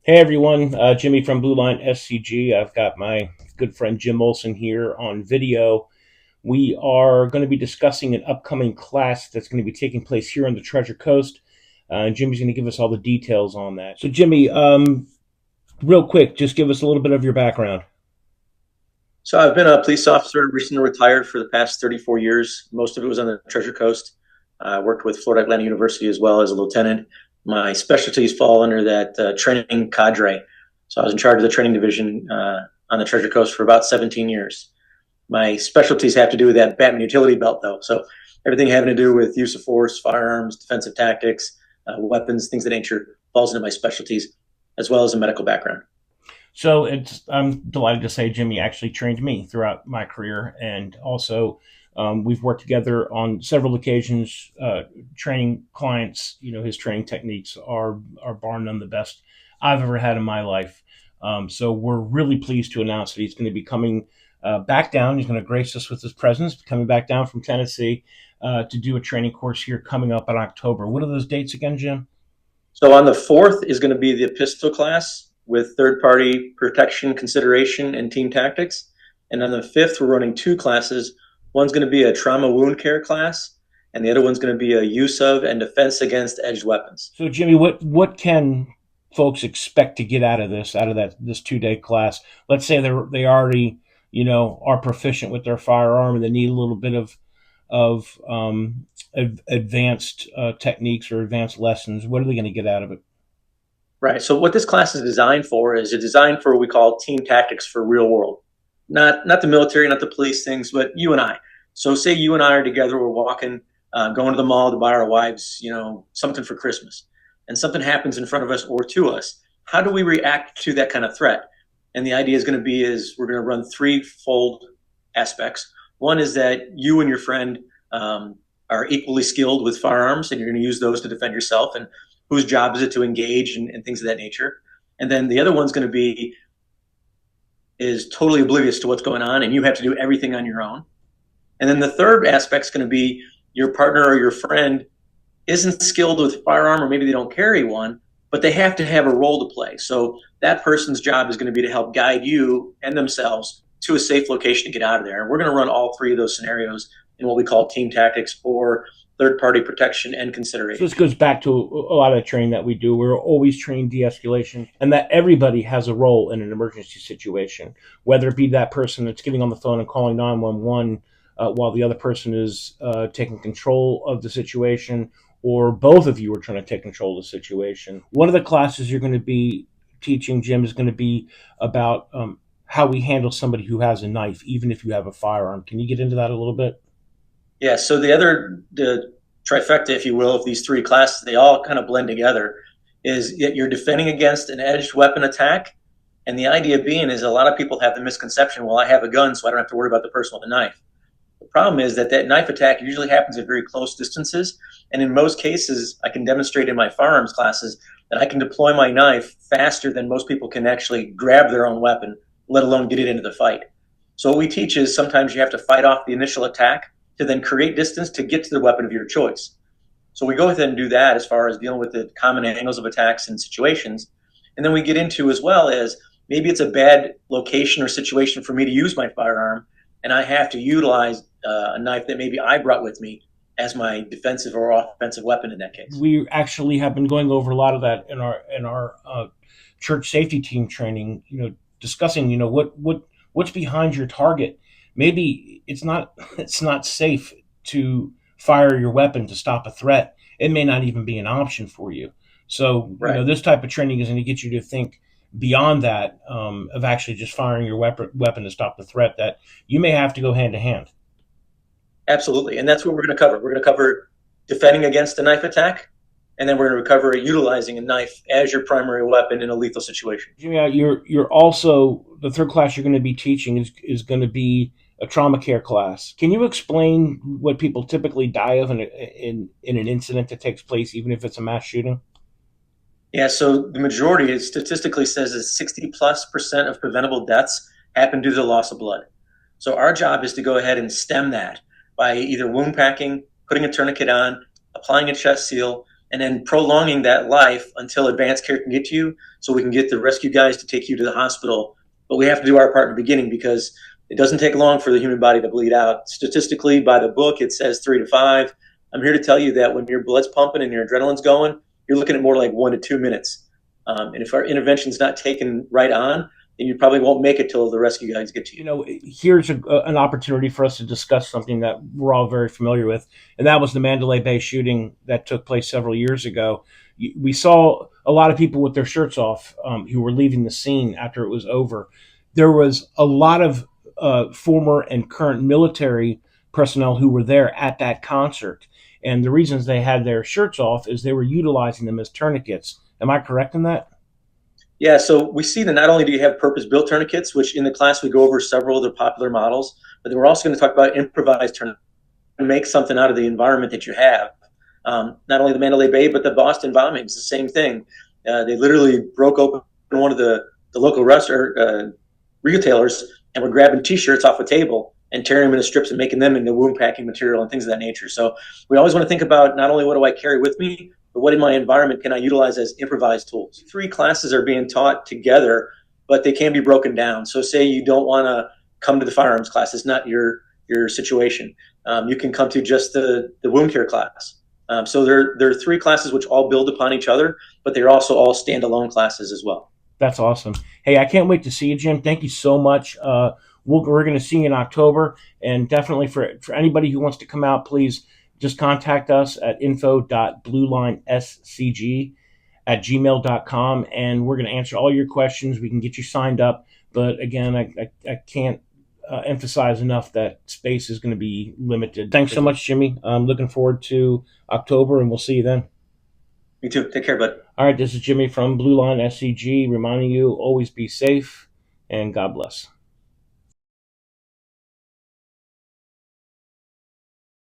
Hey everyone, Jimmy from Blueline SCG. I've got my good friend Jim Olson here on video. We are going to be discussing an upcoming class that's going to be taking place here on the Treasure Coast. And Jimmy's going to give us all the details on that. So, Jimmy, real quick, just give us a little bit of your background. So I've been a police officer, recently retired for the past 34 years. Most of it was on the Treasure Coast. I worked with Florida Atlantic University as well as a lieutenant. My specialties fall under that training cadre. So I was in charge of the training division on the Treasure Coast for about 17 years. My specialties have to do with that Batman utility belt, though. So everything having to do with use of force, firearms, defensive tactics, weapons, things of that nature falls into my specialties, as well as a medical background. So I'm delighted to say Jimmy actually trained me throughout my career, and also we've worked together on several occasions, training clients. His training techniques are bar none the best I've ever had in my life. So we're really pleased to announce that he's going to be coming back down. He's going to grace us with his presence, coming back down from Tennessee to do a training course here coming up in October. What are those dates again, Jim? So on the fourth is going to be the pistol class with third party protection consideration and team tactics. And on the fifth, we're running two classes. One's going to be a trauma wound care class, and the other one's going to be a use of and defense against edged weapons. So, Jimmy, what can folks expect to get out of this 2 day class? Let's say they already are proficient with their firearm and they need a little bit of advanced techniques or advanced lessons. What are they going to get out of it? Right. So what this class is designed for is it's designed for what we call team tactics for real world. Not the military, not the police things, but you and I. So say you and I are together, we're walking, going to the mall to buy our wives, something for Christmas, and something happens in front of us or to us. How do we react to that kind of threat? And the idea is going to be is we're going to run threefold aspects. One is that you and your friend are equally skilled with firearms, and you're going to use those to defend yourself. And whose job is it to engage and things of that nature. And then the other one's going to be is totally oblivious to what's going on, and you have to do everything on your own. And then the third aspect is going to be your partner or your friend isn't skilled with firearm, or maybe they don't carry one, but they have to have a role to play. So that person's job is going to be to help guide you and themselves to a safe location to get out of there. And we're going to run all three of those scenarios in what we call team tactics or third-party protection and So consideration. this goes back to a lot of the training that we do. We're always trained de-escalation, and that everybody has a role in an emergency situation, whether it be that person that's getting on the phone and calling 911 while the other person is taking control of the situation, or both of you are trying to take control of the situation. One of the classes you're going to be teaching, Jim, is going to be about how we handle somebody who has a knife, even if you have a firearm. Can you get into that a little bit? Yeah, so the trifecta, if you will, of these three classes, they all kind of blend together. Is that you're defending against an edged weapon attack, and the idea being is a lot of people have the misconception, well, I have a gun, so I don't have to worry about the person with a knife. The problem is that that knife attack usually happens at very close distances, and in most cases, I can demonstrate in my firearms classes that I can deploy my knife faster than most people can actually grab their own weapon, let alone get it into the fight. So what we teach is sometimes you have to fight off the initial attack to then create distance to get to the weapon of your choice. So we go ahead and do that as far as dealing with the common angles of attacks and situations. And then we get into as well as maybe it's a bad location or situation for me to use my firearm, and I have to utilize a knife that maybe I brought with me as my defensive or offensive weapon in that case. We actually have been going over a lot of that in our church safety team training. Discussing what's behind your target. Maybe it's not safe to fire your weapon to stop a threat. It may not even be an option for you. So Right. this type of training is going to get you to think beyond that, of actually just firing your weapon to stop the threat. That you may have to go hand to hand. Absolutely. And that's what we're going to cover. We're going to cover defending against a knife attack, and then we're going to cover utilizing a knife as your primary weapon in a lethal situation. Jimmy, you're also the third class you're going to be teaching is going to be a trauma care class. Can you explain what people typically die of in an incident that takes place, even if it's a mass shooting? Yeah, so the majority it statistically says that 60+% of preventable deaths happen due to the loss of blood. So our job is to go ahead and stem that by either wound packing, putting a tourniquet on, applying a chest seal, and then prolonging that life until advanced care can get to you, so we can get the rescue guys to take you to the hospital. But we have to do our part in the beginning, because it doesn't take long for the human body to bleed out. Statistically, by the book, it says 3 to 5. I'm here to tell you that when your blood's pumping and your adrenaline's going, you're looking at more like 1 to 2 minutes. And if our intervention's not taken right on, then you probably won't make it till the rescue guys get to you. Here's an opportunity for us to discuss something that we're all very familiar with, and that was the Mandalay Bay shooting that took place several years ago. We saw a lot of people with their shirts off who were leaving the scene after it was over. There was a lot of former and current military personnel who were there at that concert. And the reasons they had their shirts off is they were utilizing them as tourniquets. Am I correct in that? Yeah, so we see that not only do you have purpose-built tourniquets, which in the class we go over several of the popular models, but then we're also going to talk about improvised tourniquets, and make something out of the environment that you have. Not only the Mandalay Bay, but the Boston bombings, the same thing. They literally broke open one of the local retailers and were grabbing T-shirts off a table and tearing them into strips and making them into wound packing material and things of that nature. So we always want to think about not only what do I carry with me, but what in my environment can I utilize as improvised tools. 3 classes are being taught together, but they can be broken down. So say you don't want to come to the firearms class, it's not your situation. You can come to just the wound care class. So there are 3 classes which all build upon each other, but they're also all standalone classes as well. That's awesome. Hey, I can't wait to see you, Jim. Thank you so much. We're going to see you in October, and definitely for anybody who wants to come out, please just contact us at info.bluelinescg@gmail.com, and we're going to answer all your questions. We can get you signed up. But again, I can't emphasize enough that space is going to be limited. Thanks so much, Jimmy. I'm looking forward to October, and we'll see you then. You too. Take care, bud. All right, this is Jimmy from Blueline SCG reminding you always be safe and God bless.